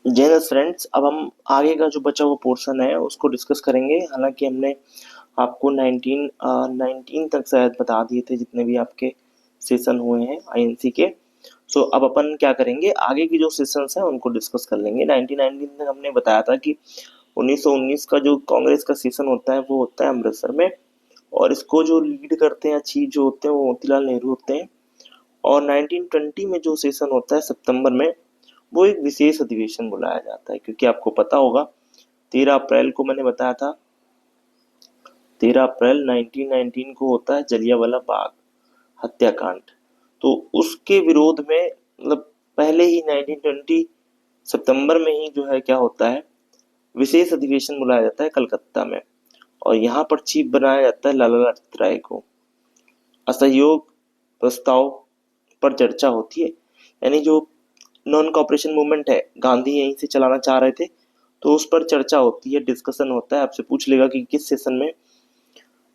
जय फ्रेंड्स, अब हम आगे का जो बचा हुआ पोर्शन है उसको डिस्कस करेंगे। हालांकि हमने आपको 19 तक शायद बता दिए थे जितने भी आपके सेशन हुए हैं आईएनसी के। सो अब अपन क्या करेंगे, आगे की जो सेशंस हैं उनको डिस्कस कर लेंगे। 1919 तक हमने बताया था कि 1919 का जो कांग्रेस का सेशन होता है वो होता है अमृतसर में, और इसको जो लीड करते हैं, चीफ जो होते हैं वो मोतीलाल नेहरू होते हैं। और 1920 में जो सेशन होता है सितंबर में, वो एक विशेष अधिवेशन बुलाया जाता है, क्योंकि आपको पता होगा 13 अप्रैल को मैंने बताया था, 13 अप्रैल 1919 को होता है जलियांवाला बाग हत्याकांड। तो उसके विरोध में मतलब पहले ही 1920 सितंबर में ही जो है क्या होता है, विशेष अधिवेशन बुलाया जाता है कलकत्ता में। और यहाँ पर चीफ बनाया जाता है लाला लाजपत राय को। असहयोग प्रस्ताव पर चर्चा होती है, यानी जो नॉन कॉपरेशन मूवमेंट है, गांधी यहीं से चलाना चाह रहे थे, तो उस पर चर्चा होती है, डिस्कशन होता है। आपसे पूछ लेगा कि किस सेशन में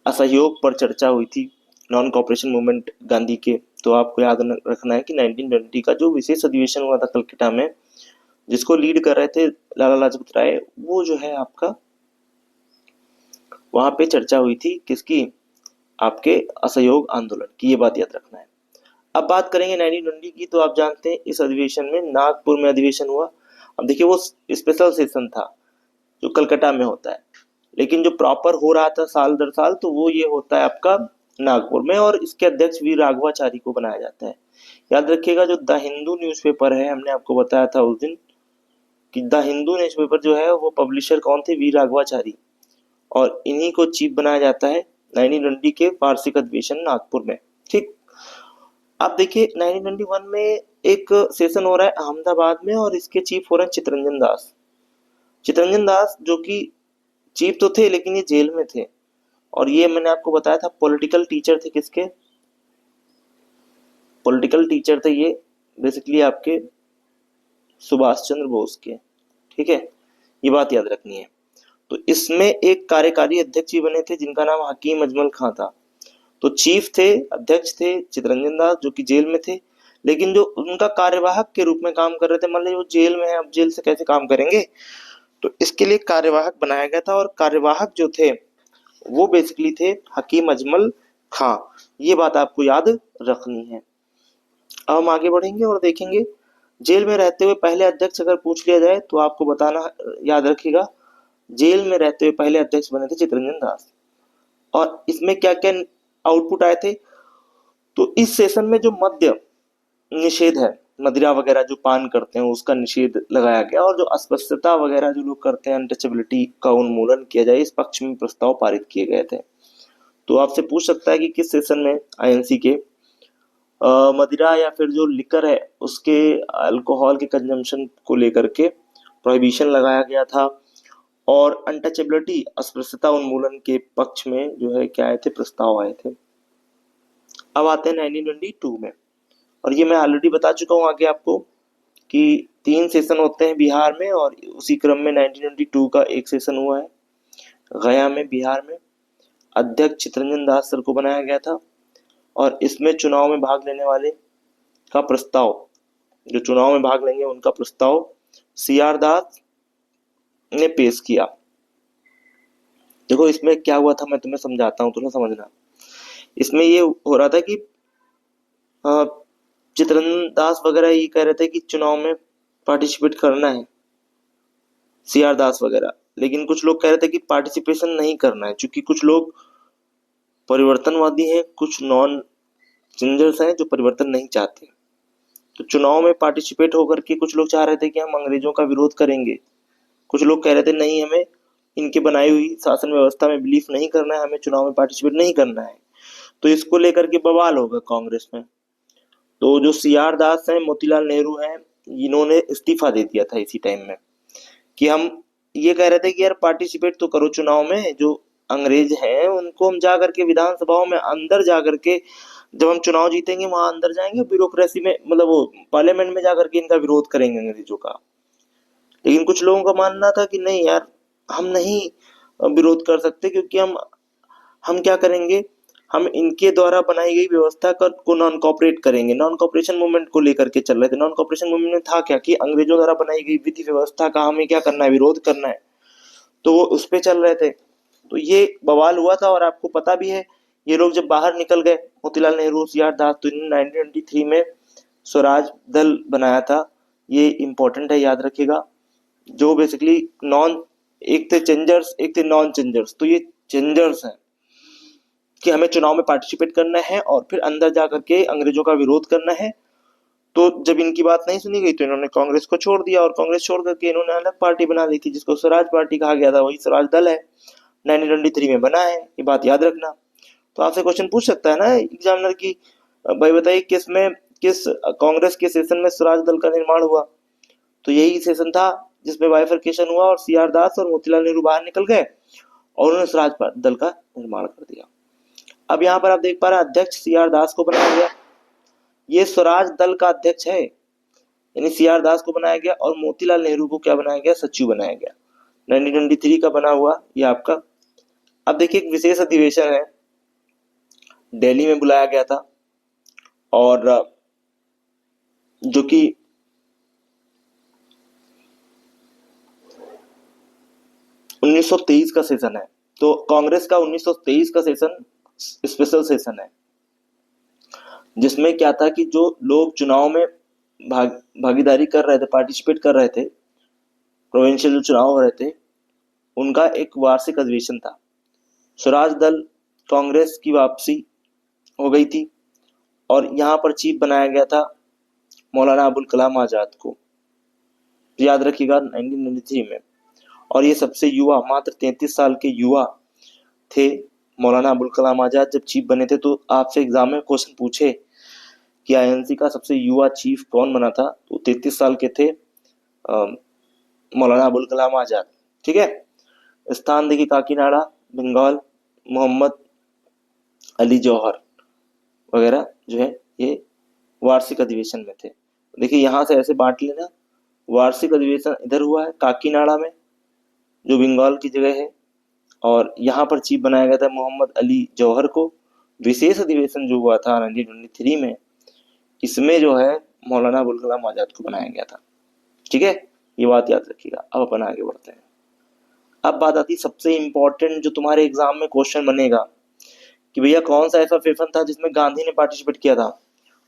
असहयोग पर चर्चा हुई थी, नॉन कॉपरेशन मूवमेंट गांधी के। तो आपको याद रखना है कि 1920 का जो विशेष अधिवेशन हुआ था कलकत्ता में, जिसको लीड कर रहे थे लाला लाजपत राय, वो जो है आपका वहां पे चर्चा हुई थी किसकी, आपके असहयोग आंदोलन की। ये बात याद रखना है। अब बात करेंगे 1920 की, तो आप जानते हैं इस अधिवेशन में नागपुर में अधिवेशन हुआ। अब देखिए वो स्पेशल सेशन था जो कलकत्ता में होता है, लेकिन जो प्रॉपर हो रहा था साल दर साल, तो वो ये होता है आपका नागपुर में, और इसके अध्यक्ष वी राघवाचारी को बनाया जाता है। याद रखिएगा जो द हिंदू न्यूज़पेपर है, हमने आपको बताया था उस दिन कि द हिंदू न्यूज़पेपर जो है वो पब्लिशर कौन थे, वी राघवाचारी, और इन्हीं को चीफ बनाया जाता है 1920 के वार्षिक अधिवेशन नागपुर में। ठीक। अब देखिए 1921 में एक सेशन हो रहा है अहमदाबाद में, और इसके चीफ हो रहे हैं चितरंजन दास। चितरंजन दास जो कि चीफ तो थे लेकिन ये जेल में थे, और ये मैंने आपको बताया था पॉलिटिकल टीचर थे। किसके पॉलिटिकल टीचर थे ये? बेसिकली आपके सुभाष चंद्र बोस के। ठीक है, ये बात याद रखनी है। तो इसमें एक कार्यकारी अध्यक्ष भी बने थे जिनका नाम हकीम अजमल खां था। तो चीफ थे, अध्यक्ष थे चितरंजन दास जो कि जेल में थे, लेकिन जो उनका कार्यवाहक के रूप में काम कर रहे थे, मान लीजिए वो जेल में है, अब जेल से कैसे काम करेंगे, तो इसके लिए कार्यवाहक बनाया गया था। और कार्यवाहक जो थे वो बेसिकली थे हकीम अजमल खां। ये बात आपको याद रखनी है। अब हम आगे बढ़ेंगे और देखेंगे जेल में रहते हुए पहले अध्यक्ष अगर पूछ लिया जाए तो आपको बताना, याद रखिएगा, जेल में रहते हुए पहले अध्यक्ष बने थे चितरंजन दास। और इसमें क्या क्या आउटपुट आए थे, तो इस सेशन में जो मद्य निषेध है, मदिरा वगैरह जो पान करते हैं उसका निषेध लगाया गया, और जो अस्पृश्यता वगैरह जो लोग करते हैं, अनटचेबिलिटी का उन्मूलन किया जाए, इस पक्ष में प्रस्ताव पारित किए गए थे। तो आपसे पूछ सकता है कि किस सेशन में आईएनसी के मदिरा या फिर जो लिकर है उसके अल्कोहल के कंजम्पशन को लेकर के प्रोहिबिशन लगाया गया था, और अनटचेबिलिटी अस्पृश्यता उन्मूलन के पक्ष में जो है क्या आए थे, प्रस्ताव आए थे। अब आते हैं 1922 में, और ये मैं ऑलरेडी बता चुका हूँ आगे आपको कि 3 सेशन होते हैं बिहार में, और उसी क्रम में 1922 का एक सेशन हुआ है गया में, बिहार में। अध्यक्ष चितरंजन दास सर को बनाया गया था, और इसमें चुनाव में भाग लेने वाले का प्रस्ताव, जो चुनाव में भाग लेंगे उनका प्रस्ताव सी आर दास ने पेश किया। देखो इसमें क्या हुआ था, मैं तुम्हें समझाता हूँ, थोड़ा समझना। इसमें ये हो रहा था कि चितरंजन दास वगैरह ये कह रहे थे कि चुनाव में पार्टिसिपेट करना है, सी आर दास वगैरह, लेकिन कुछ लोग कह रहे थे कि पार्टिसिपेशन नहीं करना है, क्योंकि कुछ लोग परिवर्तनवादी हैं, कुछ नॉन चेंजर्स हैं जो परिवर्तन नहीं चाहते। तो चुनाव में पार्टिसिपेट होकर के कुछ लोग चाह रहे थे कि हम अंग्रेजों का विरोध करेंगे, कुछ लोग कह रहे थे नहीं, हमें इनके बनाई हुई शासन व्यवस्था में बिलीफ नहीं करना है, हमें चुनाव में पार्टिसिपेट नहीं करना है। तो इसको लेकर के बवाल होगा कांग्रेस में। तो जो सी आर दास हैं, मोतीलाल नेहरू हैं, इन्होंने इस्तीफा दे दिया था इसी टाइम में, कि हम ये कह रहे थे कि यार पार्टिसिपेट तो करो चुनाव में, जो अंग्रेज हैं उनको हम जा करके विधानसभाओं में अंदर जा करके, जब हम चुनाव जीतेंगे वहां अंदर जाएंगे, ब्यूरोक्रेसी में मतलब वो पार्लियामेंट में जा करके इनका विरोध करेंगे अंग्रेजों का। लेकिन कुछ लोगों का मानना था कि नहीं यार, हम नहीं विरोध कर सकते, क्योंकि हम क्या करेंगे, हम इनके द्वारा बनाई गई व्यवस्था को नॉन कॉपरेट करेंगे। नॉन कॉपरेशन मूवमेंट को लेकर के चल रहे थे। नॉन कॉपरेशन मूवमेंट में था क्या कि अंग्रेजों द्वारा बनाई गई विधि व्यवस्था का हमें क्या करना है, विरोध करना है, तो वो उस पे चल रहे थे। तो ये बवाल हुआ था और आपको पता भी है, ये लोग जब बाहर निकल गए, मोतीलाल नेहरू, सी आर दास, तो इन्होंने 1923 में स्वराज दल बनाया था। ये इंपॉर्टेंट है, याद रखिएगा। जो बेसिकली नॉन, एक थे चेंजर्स, एक थे नॉन चेंजर्स। तो ये चेंजर्स हैं कि हमें चुनाव में पार्टिसिपेट करना है और फिर अंदर जाकर के अंग्रेजों का विरोध करना है। तो जब इनकी बात नहीं सुनी गई तो इन्होंने कांग्रेस को छोड़ दिया और कांग्रेस छोड़ करके इन्होंने अलग पार्टी बना ली थी जिसको स्वराज पार्टी कहा गया था। वही स्वराज दल है, 1923 में बना है, ये बात याद रखना। तो आपसे क्वेश्चन पूछ सकता है ना एग्जामिनर की, भाई बताइए किस कांग्रेस के सेशन में स्वराज दल का निर्माण हुआ? तो यही सेशन था जिसमें बाइफरकेशन हुआ और सी आर दास और मोतीलाल नेहरू बाहर निकल गए और उन्होंने स्वराज दल का निर्माण कर दिया। अब यहाँ पर आप देख पा रहे हैं अध्यक्ष सी आर दास को बनाया गया। ये स्वराज दल का अध्यक्ष है, यानी सी आर दास को बनाया गया और मोतीलाल नेहरू को क्या बनाया गया, सचिव बनाया गया। 1923 का बना हुआ ये आपका। अब देखिए एक विशेष अधिवेशन है, दिल्ली में बुलाया गया था और जो कि 1923 का सेशन है। तो कांग्रेस का 1923 का सेशन स्पेशल सेशन है जिसमें क्या था कि जो लोग चुनाव में भागीदारी कर रहे थे, पार्टिसिपेट कर रहे थे, प्रोविंशियल जो चुनाव हो रहे थे, उनका एक वार्षिक अधिवेशन था। स्वराज दल कांग्रेस की वापसी हो गई थी और यहाँ पर चीफ बनाया गया था मौलाना अबुल कलाम आजाद को, याद रखिएगा 1993 में। और ये सबसे युवा, मात्र 33 साल के युवा थे मौलाना अबुल कलाम आजाद जब चीफ बने थे। तो आपसे एग्जाम में क्वेश्चन पूछे कि आईएनसी का सबसे युवा चीफ कौन बना था, तो 33 साल के थे मौलाना अबुल कलाम आजाद। ठीक है, स्थान देखिए काकीनाडा, बंगाल, मोहम्मद अली जौहर वगैरह जो है ये वार्षिक अधिवेशन में थे। देखिए यहाँ से ऐसे बांट लेना, वार्षिक अधिवेशन इधर हुआ है काकीनाडा में जो बंगाल की जगह है, और यहाँ पर चीफ बनाया गया था मोहम्मद अली जौहर को। विशेष अधिवेशन जो हुआ था 1923 में, इसमें जो है मौलाना अबुल कलाम आजाद को बनाया गया था। ठीक है, ये बात याद रखिएगा। अब अपन आगे बढ़ते हैं। अब बात आती है सबसे इंपॉर्टेंट जो तुम्हारे एग्जाम में क्वेश्चन बनेगा कि भैया कौन सा ऐसा सेशन था जिसमें गांधी ने पार्टिसिपेट किया था।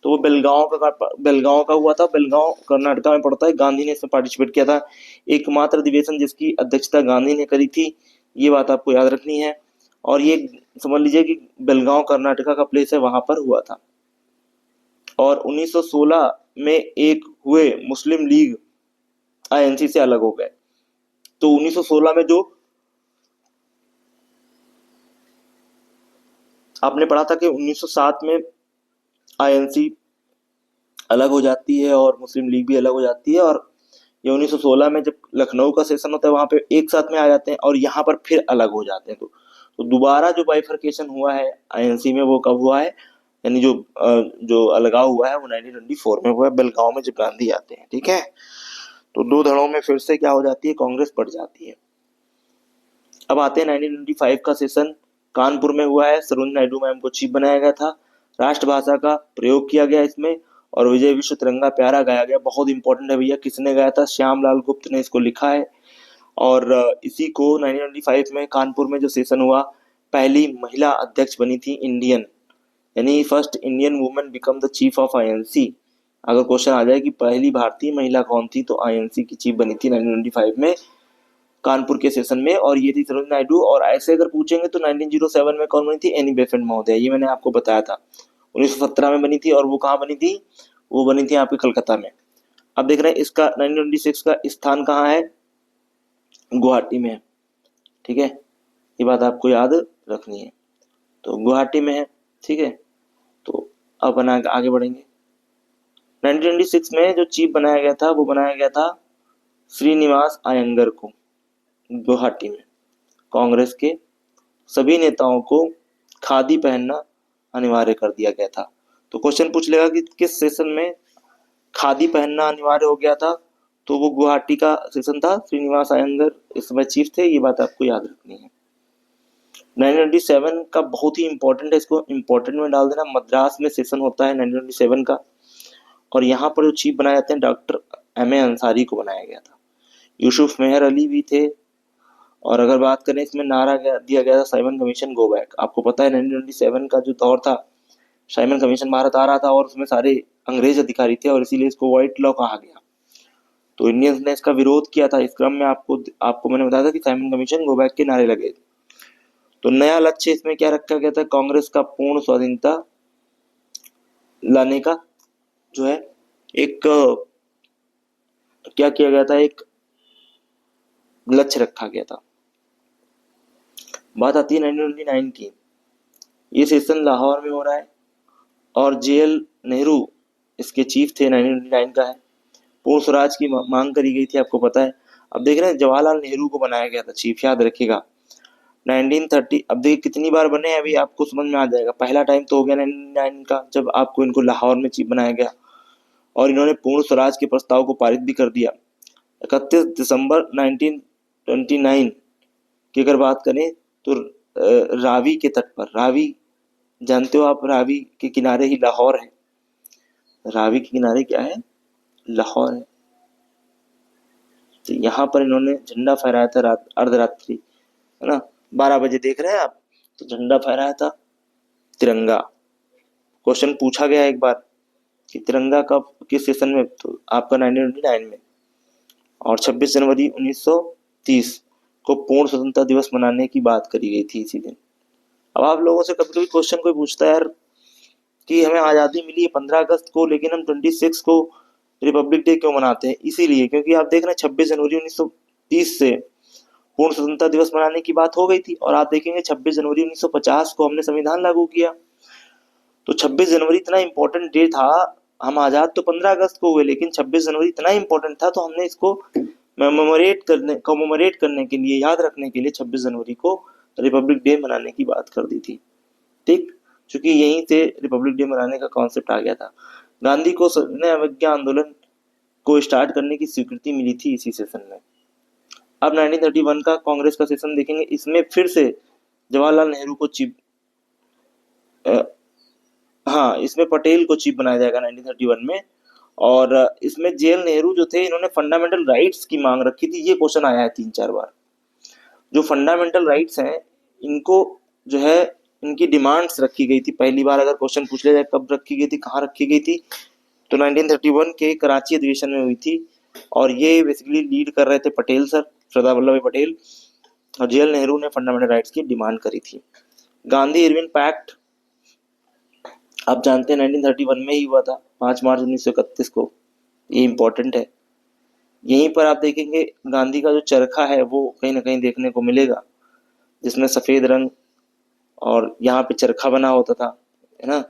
तो वो बेलगांव का हुआ था। बेलगांव कर्नाटका में पड़ता है। गांधी ने इसमें पार्टिसिपेट किया था, एकमात्र अधिवेशन जिसकी अध्यक्षता गांधी ने करी थी। ये बात आपको याद रखनी है। और ये समझ लीजिए कि बेलगांव कर्नाटका का प्लेस है, वहां पर हुआ था। और 1916 में एक हुए मुस्लिम लीग आईएनसी से अलग हो गए। तो 1916 में जो आपने पढ़ा था कि 1907 में आईएनसी अलग हो जाती है और मुस्लिम लीग भी अलग हो जाती है, और ये 1916 में जब लखनऊ का सेशन होता है वहां पे एक साथ में आ जाते हैं और यहाँ पर फिर अलग हो जाते हैं। तो दोबारा जो बाइफरकेशन हुआ है आईएनसी में वो कब हुआ है, यानी जो अलगाव हुआ है वो 1924 में हुआ है, बेलगांव में जब गांधी आते हैं। ठीक है, तो दो धड़ों में फिर से क्या हो जाती है, कांग्रेस बढ़ जाती है। अब आते हैं 1925 का सेशन, कानपुर में हुआ है। सरोज नायडू मैम को चीफ बनाया गया था। राष्ट्रभाषा का प्रयोग किया गया इसमें और विजय विश्व तिरंगा प्यारा गाया गया। बहुत इंपॉर्टेंट है भैया, किसने गाया था, श्यामलाल गुप्त ने इसको लिखा है। और इसी को 1995 में कानपुर में जो सेशन हुआ, पहली महिला अध्यक्ष बनी थी इंडियन, यानी first Indian women become the chief of INC. अगर क्वेश्चन आ जाए कि पहली भारतीय महिला कौन थी, तो आईएनसी की चीफ बनी थी 1995 में कानपुर के सेशन में, और ये थी सरोज नायडू। और ऐसे अगर पूछेंगे तो 1907 में कौन बनी थी, एनी बेसेंट महोदय। ये मैंने आपको बताया था। 1917 में बनी थी, और वो कहाँ बनी थी, वो बनी थी आपके कलकत्ता में। अब देख रहे हैं इसका 1926 का स्थान कहाँ है, गुवाहाटी में है। ठीक है, ये बात आपको याद रखनी है। तो गुवाहाटी में है। ठीक है, तो अब बना आगे बढ़ेंगे। 1926 में जो चीफ बनाया गया था वो बनाया गया था श्रीनिवास अयंगर को। गुवाहाटी में कांग्रेस के सभी नेताओं को खादी पहनना अनिवार्य कर दिया गया था। तो क्वेश्चन पूछ लेगा कि किस सेशन में खादी पहनना अनिवार्य हो गया था, तो वो गुवाहाटी का सेशन था। श्रीनिवास अयंगर इस समय चीफ थे, ये बात आपको याद रखनी है। 1927 का बहुत ही इंपॉर्टेंट है, इसको इंपॉर्टेंट में डाल देना। मद्रास में सेशन होता है 1927 का, और यहाँ पर जो चीफ बनाए जाते हैं डॉक्टर M.A. अंसारी को बनाया गया था। यूसुफ मेहर अली भी थे। और अगर बात करें, इसमें नारा दिया गया था साइमन कमीशन गो बैक। आपको पता है 1927 का जो दौर था, साइमन कमीशन भारत आ रहा था और उसमें सारे अंग्रेज अधिकारी थे और इसीलिए इसको व्हाइट लॉ कहा गया। तो इंडियंस ने इसका विरोध किया था। इस क्रम में आपको मैंने बताया था कि साइमन कमीशन गो बैक के नारे लगे। तो नया लक्ष्य इसमें क्या रखा गया था, कांग्रेस का पूर्ण स्वाधीनता लाने का जो है एक क्या किया गया था, एक लक्ष्य रखा गया था। बात आती है 1929 की। ये सेशन लाहौर में हो रहा है और JL नेहरू इसके चीफ थे। 1929 का है। पूर्ण स्वराज की मांग करी गई थी, आपको पता है। अब देख रहे हैं जवाहरलाल नेहरू को बनाया गया था चीफ, याद रखिएगा। 1930, अब देखिए कितनी बार बने, अभी आपको समझ में आ जाएगा। पहला टाइम तो हो गया 1999 का, जब आपको इनको लाहौर में चीफ बनाया गया और इन्होंने पूर्ण स्वराज के प्रस्ताव को पारित भी कर दिया। 31 दिसंबर 1929 की अगर बात करें तो रावी के तट पर, रावी जानते हो आप, रावी के किनारे ही लाहौर है। रावी के किनारे क्या है, लाहौर है। तो यहाँ पर इन्होंने झंडा फहराया था अर्धरात्रि, है ना, 12 बजे देख रहे हैं आप। तो झंडा फहराया था, तिरंगा। क्वेश्चन पूछा गया एक बार कि तिरंगा कब, किस सेशन में, तो आपका 1929 में। और 26 जनवरी 1930 को पूर्ण स्वतंत्रता दिवस मनाने की बात करी गई थी इसी दिन। अब आप लोगों से कभी कभी क्वेश्चन कोई पूछता है यार कि हमें आज़ादी मिली है 15 अगस्त को, लेकिन हम 26 को रिपब्लिक डे क्यों मनाते हैं? इसीलिए क्योंकि आप देख रहे हैं 26 जनवरी 1930 से पूर्ण स्वतंत्रता दिवस मनाने की बात हो गई थी। और आप देखेंगे 26 जनवरी 1950 को हमने संविधान लागू किया। तो 26 जनवरी इतना इंपॉर्टेंट डे था। हम आजाद तो 15 अगस्त को हुए, लेकिन 26 जनवरी इतना इंपॉर्टेंट था तो हमने इसको कमेमोरेट करने के लिए, याद रखने के लिए 26 जनवरी को रिपब्लिक डे मनाने की बात कर दी थी। ठीक, क्योंकि यहीं से रिपब्लिक डे मनाने का कॉन्सेप्ट आ गया था। गांधी को सविनय अवज्ञा आंदोलन को स्टार्ट करने की स्वीकृति मिली थी इसी सेशन में। अब 1931 का कांग्रेस का सेशन देखेंगे। इसमें फिर से जवाहरलाल नेहरू को चीफ, हाँ, इसमें पटेल को चीफ बनाया जाएगा 1931 में। और इसमें JL नेहरू जो थे, इन्होंने फंडामेंटल राइट्स की मांग रखी थी। ये क्वेश्चन आया है 3-4 बार। जो फंडामेंटल राइट्स हैं, इनको जो है, इनकी डिमांड्स रखी गई थी। पहली बार अगर क्वेश्चन पूछ लिया जाए कब रखी गई थी, कहाँ रखी गई थी, तो 1931 के कराची अधिवेशन में हुई थी। और ये बेसिकली लीड कर रहे थे पटेल सर, सरदार वल्लभ भाई पटेल। और JL नेहरू ने फंडामेंटल राइट्स की डिमांड करी थी। गांधी इरविन पैक्ट आप जानते हैं 1931 में ही हुआ था, 5 मार्च 1931 को। ये इंपॉर्टेंट है। यहीं पर आप देखेंगे गांधी का जो चरखा है वो कहीं ना कहीं देखने को मिलेगा, जिसमें सफेद रंग और यहाँ पे चरखा बना होता था, है ना,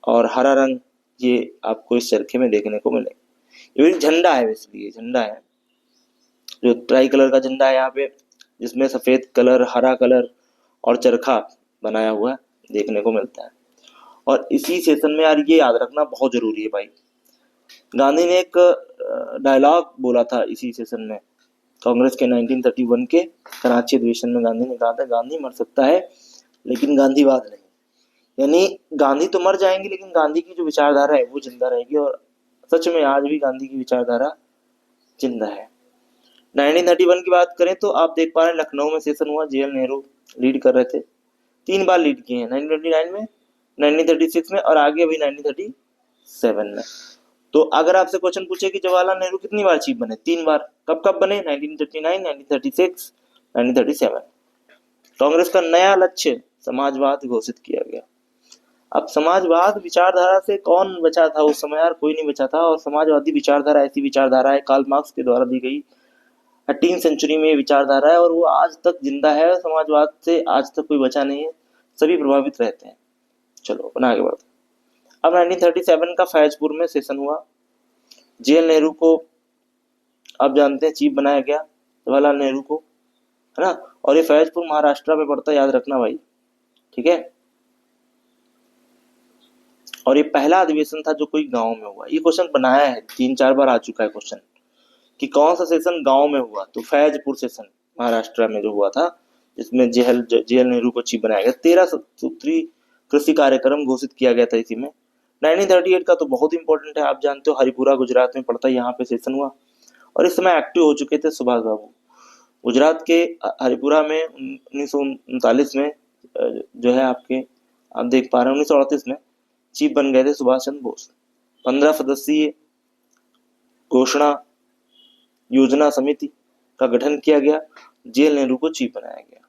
और हरा रंग ये आपको इस चरखे में देखने को मिलेगा। ये झंडा है, बेसिकली ये झंडा है, जो ट्राई कलर का झंडा है यहाँ पे, जिसमें सफेद कलर, हरा कलर और चरखा बनाया हुआ देखने को मिलता है। और इसी सेशन में यार ये याद रखना बहुत जरूरी है भाई, गांधी ने एक डायलॉग बोला था इसी सेशन में, कांग्रेस के 1931 के कराची अधिवेशन में। गांधी ने कहा था, गांधी मर सकता है लेकिन गांधीवाद नहीं। यानी गांधी तो मर जाएंगे लेकिन गांधी की जो विचारधारा है वो जिंदा रहेगी। और सच में आज भी गांधी की विचारधारा जिंदा है। 1931 की बात करें तो आप देख पा रहे हैं लखनऊ में सेशन हुआ, JL नेहरू लीड कर रहे थे। 3 बार लीड किए हैं, 1929 में, 1936 में और आगे अभी 1937 में। तो अगर आपसे क्वेश्चन पूछे कि जवाहरलाल नेहरू कितनी बार चीफ बने, 3 बार। कब कब बने, 1939, 1936, 1937। कांग्रेस का नया लक्ष्य समाजवाद घोषित किया गया। अब समाजवाद विचारधारा से कौन बचा था उस समय यार? कोई नहीं बचा था। और समाजवादी विचारधारा ऐसी विचारधारा है, कार्ल मार्क्स के द्वारा दी गई 18वीं सेंचुरी में विचारधारा है, और वो आज तक जिंदा है। समाजवाद से आज तक कोई बचा नहीं है, सभी प्रभावित रहते हैं। चलो अपना आगे बढ़ते। अब 1937 का फैजपुर में सेशन हुआ। JL नेहरू को आप जानते हैं चीफ बनाया गया, जवाहरलाल नेहरू को, है ना। और ये फैजपुर महाराष्ट्र में पड़ता है, याद रखना भाई, ठीक है। और ये पहला अधिवेशन था जो कोई गांव में हुआ। ये क्वेश्चन बनाया है, 3-4 बार आ चुका है क्वेश्चन कि कौन सा सेशन गांव में हुआ, तो फैजपुर सेशन महाराष्ट्र में जो हुआ था जिसमें जवाहरलाल नेहरू को चीफ बनाया गया। 13 सूत्री कृषि कार्यक्रम घोषित किया गया था इसी में। 1938 का तो बहुत इंपॉर्टेंट है, आप जानते हो, हरिपुरा गुजरात में पड़ता है, यहाँ पे सेशन हुआ और इस समय एक्टिव हो चुके थे सुभाष बाबू। गुजरात के हरिपुरा में 1939 में जो है आपके, आप देख पा रहे हैं, 1938 में चीफ बन गए थे सुभाष चंद्र बोस। 15 सदस्यीय घोषणा योजना समिति का गठन किया गया, जवाहरलाल नेहरू को चीफ बनाया गया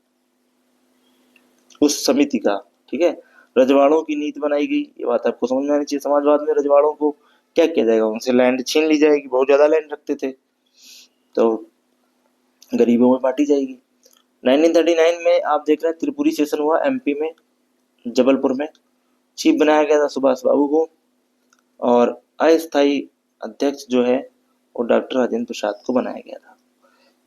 उस समिति का, ठीक है। रजवाड़ों की नीति बनाई गई, ये बात आपको समझ में आनी चाहिए। समाजवाद में रजवाड़ों को क्या किया जाएगा, उनसे लैंड छीन ली जाएगी, बहुत ज्यादा लैंड रखते थे तो गरीबों में बांटी जाएगी। 1939 में आप देख रहे हैं त्रिपुरी सेशन हुआ एमपी में, जबलपुर में। चीफ बनाया गया था सुभाष बाबू को और अस्थायी अध्यक्ष जो है वो डॉक्टर राजेंद्र प्रसाद को बनाया गया था।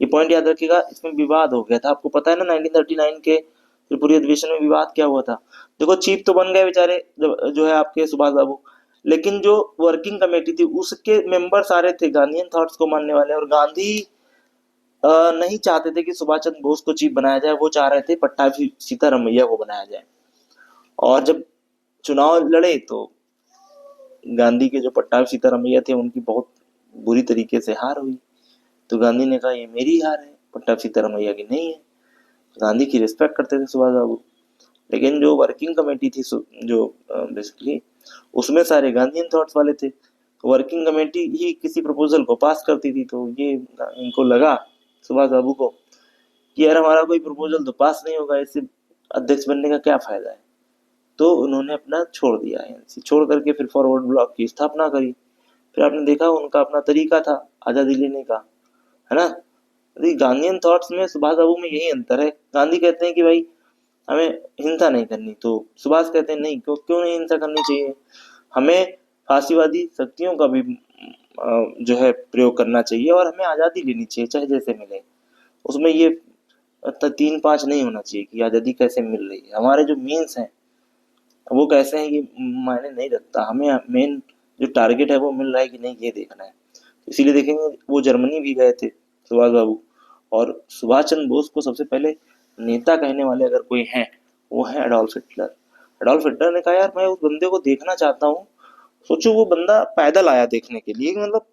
ये पॉइंट याद रखिएगा। इसमें विवाद हो गया था, आपको पता है ना 1939 के त्रिपुरी अधिवेशन में विवाद क्या हुआ था। देखो चीफ तो बन गए बेचारे जो है आपके सुभाष बाबू, लेकिन जो वर्किंग कमेटी थी उसके मेंबर सारे थे गांधीयन थॉट्स को मानने वाले, और गांधी नहीं चाहते थे कि सुभाष चंद्र बोस को चीफ बनाया जाए, वो चाह रहे थे पट्टाभी सीतारमैया को बनाया जाए। और जब चुनाव लड़े तो गांधी के जो पट्टाभी सीतारमैया थे उनकी बहुत बुरी तरीके से हार हुई, तो गांधी ने कहा ये मेरी हार है, पट्टाभी सीतारमैया की नहीं है। गांधी की रिस्पेक्ट करते थे सुभाष बाबू, लेकिन जो वर्किंग कमेटी थी जो बेसिकली उसमें सारे गांधीयन थॉट्स वाले थे, वर्किंग कमेटी ही किसी प्रपोजल को पास करती थी, तो ये इनको लगा सुभाष बाबू को कि यार हमारा कोई प्रपोजल तो पास नहीं होगा, इससे अध्यक्ष बनने का क्या फायदा है। तो उन्होंने अपना छोड़ दिया, एनसी छोड़ करके फिर फॉरवर्ड ब्लॉक की स्थापना करी। फिर आपने देखा उनका अपना तरीका था आजादी लेने का, है ना। गांधीयन थॉट्स में सुभाष बाबू में यही अंतर है। गांधी कहते हैं कि भाई हमें हिंसा नहीं करनी, तो सुभाष कहते हैं नहीं, क्यों नहीं हिंसा करनी चाहिए, हमें फांसीवादी शक्तियों का भी जो है प्रयोग करना चाहिए और हमें आजादी लेनी चाहिए चाहे जैसे मिले। उसमें ये 3-5 नहीं होना चाहिए कि आजादी कैसे मिल रही है, हमारे जो मीन्स हैं वो कैसे हैं ये मायने नहीं रखता, हमें मेन जो टारगेट है वो मिल रहा है कि नहीं ये देखना है। इसीलिए देखेंगे वो जर्मनी भी गए थे सुभाष बाबू, और सुभाष चंद्र बोस को सबसे पहले नेता कहने वाले अगर कोई हैं वो है एडोल्फ हिटलर। एडोल्फ हिटलर ने कहा यार मैं उस बंदे को देखना चाहता हूँ। सोचो वो बंदा पैदल आया देखने के लिए, मतलब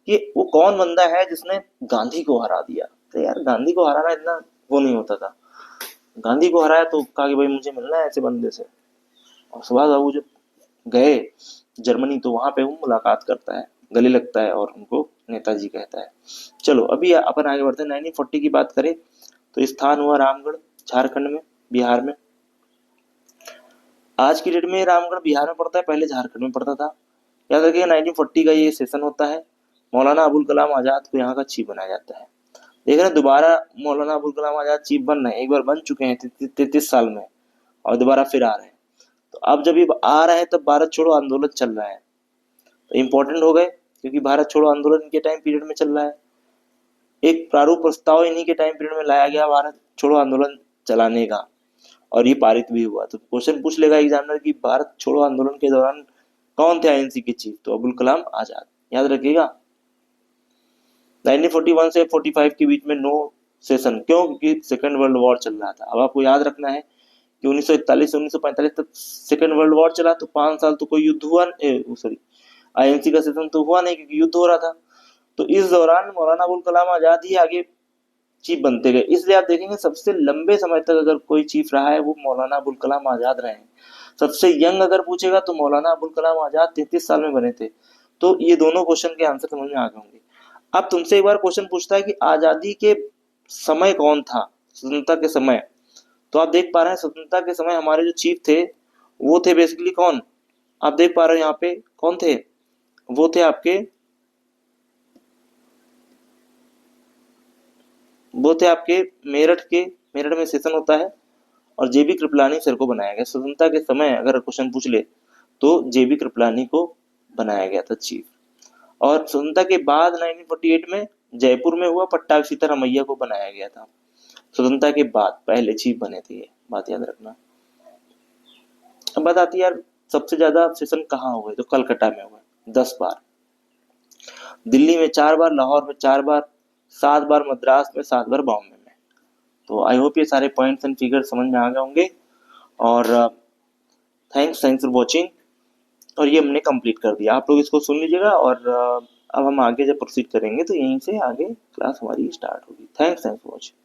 कि वो कौन बंदा है जिसने गांधी को हरा दिया। तो यार गांधी को हराना इतना वो नहीं होता था, गांधी को हराया तो कहा कि भाई मुझे मिलना है ऐसे बंदे से। और सुभाष बाबू जब गए जर्मनी तो वहां पे वो मुलाकात करता है, गले लगता है और उनको नेताजी कहता है। चलो अभी अपन आगे बढ़ते हैं। 1940 की बात करें तो स्थान हुआ रामगढ़, झारखंड में, बिहार में। आज की डेट में रामगढ़ बिहार में पड़ता है, पहले झारखंड में पड़ता था। याद रखिए 1940 का ये सेशन होता है, मौलाना अबुल कलाम आजाद को यहाँ का चीफ बनाया जाता है। देख रहे हैं दोबारा मौलाना अबुल कलाम आजाद चीफ बन रहे हैं, एक बार बन चुके हैं 33 साल में और दोबारा फिर आ रहे हैं। तो अब जब ये आ रहे हैं तब भारत छोड़ो आंदोलन चल रहा है, तो इम्पोर्टेंट हो गए क्योंकि भारत छोड़ो आंदोलन के टाइम पीरियड में चल रहा है। एक प्रारूप प्रस्ताव इन्हीं के टाइम पीरियड में लाया गया भारत छोड़ो आंदोलन चलाने का, और ये पारित भी हुआ। तो क्वेश्चन पूछ लेगा एग्जामिनर कि भारत छोड़ो आंदोलन के दौरान कौन थे आईएनसी के चीफ, तो अबुल कलाम आजाद, याद रखिएगा। 1941 से 45 के बीच में नो सेशन, क्यों, क्योंकि सेकेंड वर्ल्ड वॉर चल रहा था। अब आपको याद रखना है कि 1941 से 1945 तक सेकेंड वर्ल्ड वॉर चला, तो 5 साल तो कोई युद्ध हुआ, सॉरी आईएनसी का सेशन तो हुआ नहीं क्योंकि युद्ध हो रहा था। तो इस दौरान मौलाना अबुल कलाम आजाद ही आगे चीफ बनते गए, इसलिए आप देखेंगे सबसे लंबे समय तक अगर कोई चीफ रहा है वो मौलाना अबुल कलाम आजाद रहे हैं। सबसे यंग अगर पूछेगा तो मौलाना अबुल कलाम आजाद 33 साल में बने थे। तो ये दोनों क्वेश्चन के आंसर समझ में आ गए होंगे। अब तुमसे एक बार क्वेश्चन पूछता है कि आजादी के समय कौन था, स्वतंत्रता के समय, तो आप देख पा रहे हैं स्वतंत्रता के समय हमारे जो चीफ थे वो थे बेसिकली कौन, आप देख पा रहे हो यहाँ पे कौन थे, वो थे आपके मेरठ में सेशन होता है और जेबी कृपलानी सर को बनाया गया। स्वतंत्रता के समय अगर क्वेश्चन पूछ ले तो जेबी कृपलानी को बनाया गया था चीफ। और स्वतंत्रता के बाद 1948 में जयपुर में हुआ, पट्टाभी सीतारमैया को बनाया गया था। स्वतंत्रता के बाद पहले चीफ बने थे, ये बात याद रखना। अब बात आती है यार सबसे ज्यादा सेशन कहाँ हुए, तो कलकत्ता में हुए 10 बार, दिल्ली में 4 बार, लाहौर में 4 बार, 7 बार मद्रास में, 7 बार बॉम्बे में। तो आई होप ये सारे पॉइंट्स एंड फिगर समझ में आ गए होंगे। और थैंक्स फॉर वॉचिंग। और ये हमने कंप्लीट कर दिया, आप लोग इसको सुन लीजिएगा। और अब हम आगे जब प्रोसीड करेंगे तो यहीं से आगे क्लास हमारी स्टार्ट होगी। Thanks for watching.